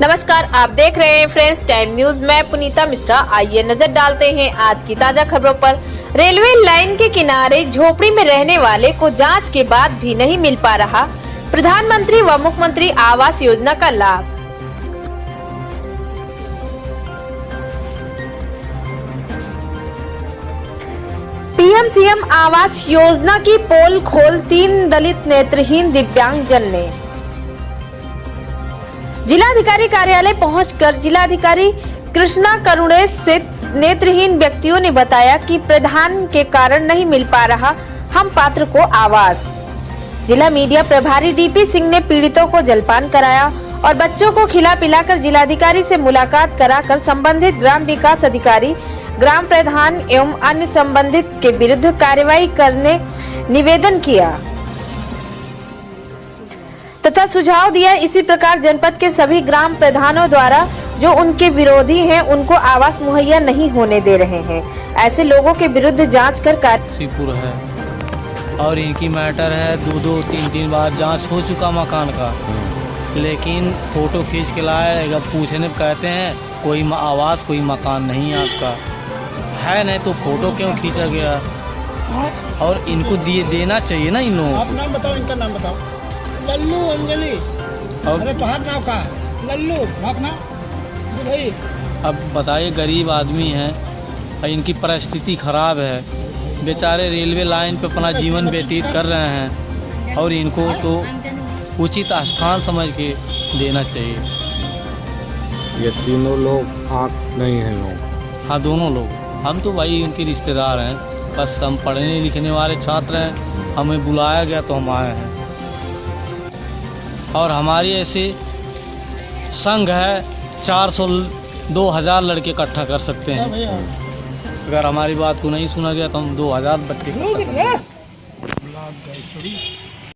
नमस्कार, आप देख रहे हैं फ्रेंड्स टाइम न्यूज। मैं पुनीता मिश्रा। आइए नजर डालते हैं आज की ताजा खबरों पर। रेलवे लाइन के किनारे झोपड़ी में रहने वाले को जांच के बाद भी नहीं मिल पा रहा प्रधानमंत्री व मुख्यमंत्री आवास योजना का लाभ। पीएम सीएम आवास योजना की पोल खोल 3 दलित नेत्रहीन दिव्यांगजन ने। जिलाधिकारी कार्यालय पहुंचकर जिलाधिकारी कृष्णा करुणेश से नेत्रहीन व्यक्तियों ने बताया कि प्रधान के कारण नहीं मिल पा रहा हम पात्र को आवास। जिला मीडिया प्रभारी डीपी सिंह ने पीड़ितों को जलपान कराया और बच्चों को खिला पिलाकर जिलाधिकारी से मुलाकात कराकर संबंधित ग्राम विकास अधिकारी, ग्राम प्रधान एवं अन्य संबंधित के विरुद्ध कार्रवाई करने निवेदन किया तथा सुझाव दिया। इसी प्रकार जनपद के सभी ग्राम प्रधानों द्वारा जो उनके विरोधी हैं उनको आवास मुहैया नहीं होने दे रहे हैं। ऐसे लोगों के विरुद्ध जांच कर सीपुर है और इनकी मैटर है 2-3 बार जांच हो चुका मकान का, लेकिन फोटो खींच के लाए अगर पूछने कहते हैं कोई आवास कोई मकान नहीं आपका है, नहीं तो फोटो क्यों खींचा गया। और इनको देना चाहिए ना इन लोगों को। आप नाम बताओ, इनका नाम बताओ। लल्लू अंजलि। अरे तुम्हारा नाम का लल्लू अपना भाई। अब बताइए, गरीब आदमी हैं और इनकी परिस्थिति खराब है, बेचारे रेलवे लाइन पे अपना जीवन व्यतीत कर रहे हैं और इनको तो उचित स्थान समझ के देना चाहिए। ये तीनों लोग आँख नहीं हैं लोग? हाँ, दोनों लोग। हम तो भाई उनके रिश्तेदार हैं, बस हम पढ़ने लिखने वाले छात्र हैं, हमें बुलाया गया तो हम आए हैं। और हमारी ऐसे संघ है 400-2000 लड़के इकट्ठा कर सकते हैं। अगर हमारी बात को नहीं सुना गया तो हम 2000 बच्चे